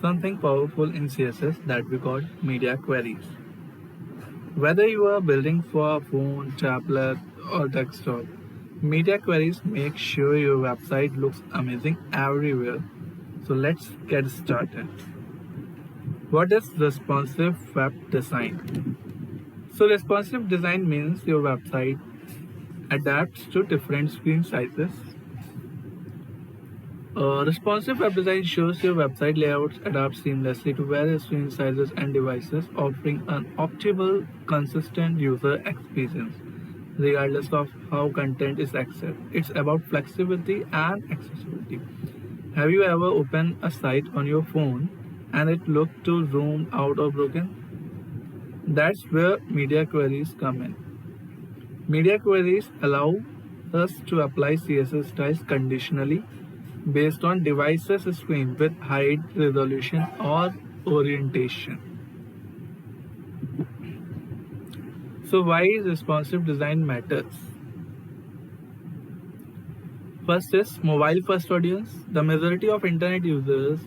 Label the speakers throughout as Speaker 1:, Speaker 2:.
Speaker 1: something powerful in CSS that we call media queries. Whether you are building for a phone, tablet, or desktop, media queries make sure your website looks amazing everywhere. So let's get started. What is responsive web design? So responsive design means your website adapts to different screen sizes. Responsive web design shows your website layouts adapt seamlessly to various screen sizes and devices, offering an optimal, consistent user experience, regardless of how content is accessed. It's about flexibility and accessibility. Have you ever opened a site on your phone and it looked too zoomed out or broken? That's where media queries come in. Media queries allow us to apply CSS styles conditionally based on device's screen with height, resolution, or orientation. So why responsive design matters? First is mobile first audience. The majority of internet users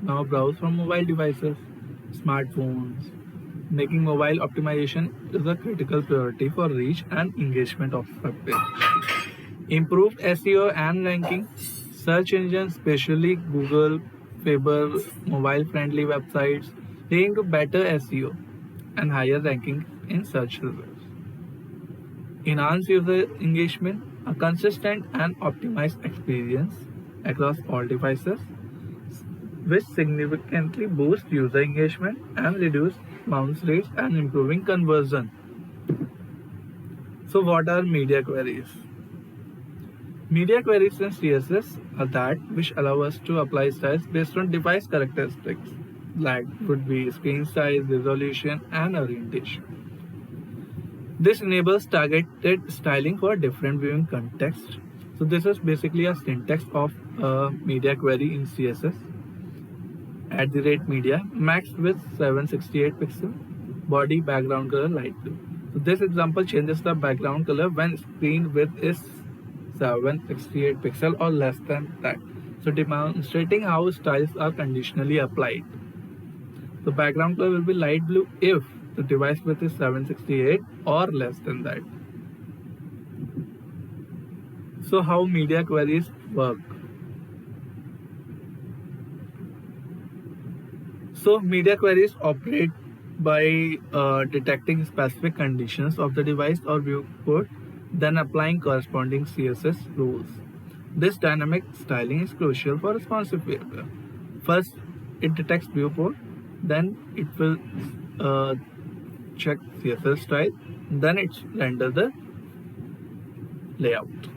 Speaker 1: now browse from mobile devices, smartphones. Making mobile optimization is a critical priority for reach and engagement of web page. Improved SEO and ranking. Search engines, especially Google, favor mobile-friendly websites, leading to better SEO and higher ranking in search results. Enhance user engagement, a consistent and optimized experience across all devices, which significantly boosts user engagement and reduce bounce rates and improving conversion. So what are media queries? Media queries in CSS are that which allow us to apply styles based on device characteristics, like would be screen size, resolution, and orientation. This enables targeted styling for different viewing contexts. So this is basically a syntax of a media query in CSS. @media, max width 768 pixel, body background color light blue. So this example changes the background color when screen width is 768 pixel or less than that. So demonstrating how styles are conditionally applied. The background color will be light blue if the device width is 768 or less than that. So how media queries work? So media queries operate by detecting specific conditions of the device or viewport, then applying corresponding CSS rules. This dynamic styling is crucial for responsive behavior. First, it detects viewport, then it will check CSS style, then it render the layout.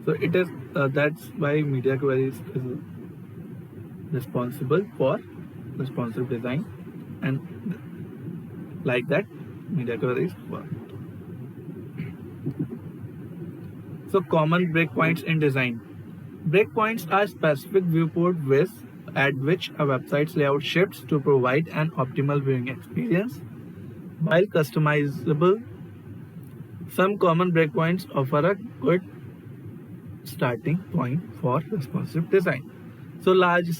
Speaker 1: So it is that's why media queries is responsible for responsive design, and like that media queries work. So common breakpoints in design. Breakpoints are specific viewport widths at which a website's layout shifts to provide an optimal viewing experience. While customizable, some common breakpoints offer a good starting point for responsive design. So large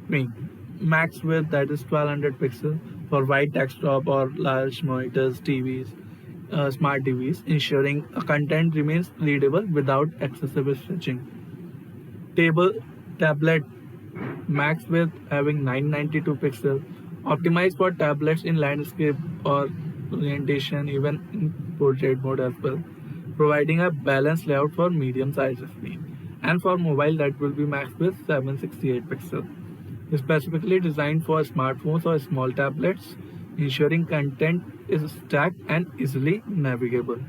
Speaker 1: screen, max width that is 1200 pixels for wide desktop or large monitors, TVs, smart TVs, ensuring a content remains readable without excessive stretching. Tablet, max width having 992 pixels, optimized for tablets in landscape or orientation, even in portrait mode as well, providing a balanced layout for medium-sized screen. And for mobile, that will be max width 768 pixels, specifically designed for smartphones or small tablets, ensuring content is stacked and easily navigable.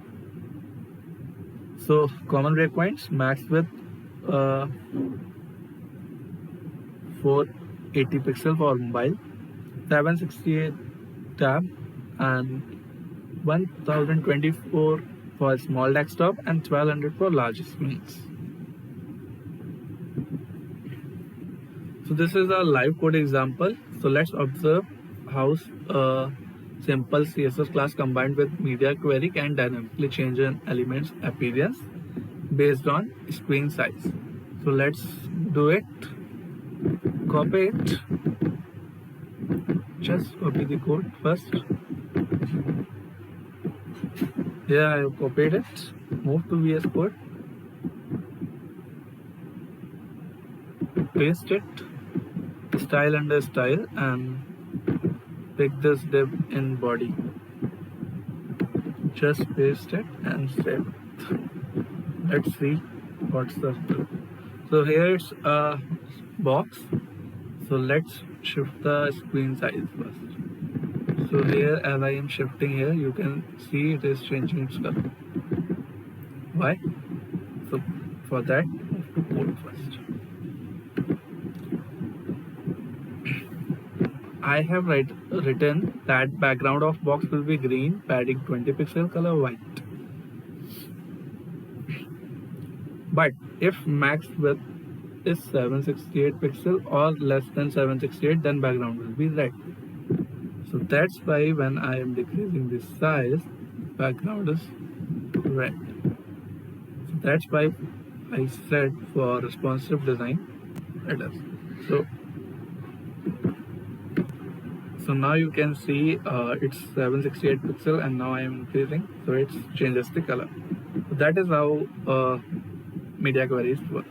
Speaker 1: So common breakpoints: max width 480 pixel for mobile, 768 tab, and 1024 for small desktop, and 1200 for large screens. So this is a live code example. So let's observe how simple CSS class combined with media query can dynamically change an element's appearance based on screen size. So let's do it. Copy it just copy the code first. Here I have copied it. Move to VS Code. Paste it. Style under style and pick this div in body. Just paste it and save it. Let's see what's the. So here's a box. So let's shift the screen size first. So here, as I am shifting here, you can see it is changing its color. Why? So for that, move to code first. I have written that background of box will be green, padding 20 pixel, color white. But if max width is 768 pixel or less than 768, then background will be red. So that's why when I am decreasing this size, background is red. So that's why I said for responsive design, it is. So now you can see it's 768 pixel, and now I am increasing, so it changes the color. So that is how media queries works.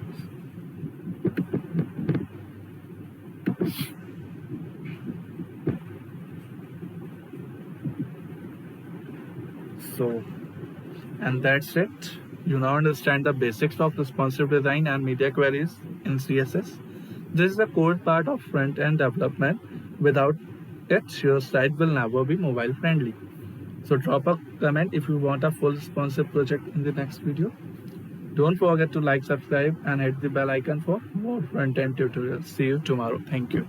Speaker 1: So, and that's it. You now understand the basics of responsive design and media queries in CSS. This is the core part of front-end development. Without it, your site will never be mobile friendly. So drop a comment if you want a full responsive project in the next video. Don't forget to like, subscribe and hit the bell icon for more front-end tutorials. See you tomorrow. Thank you.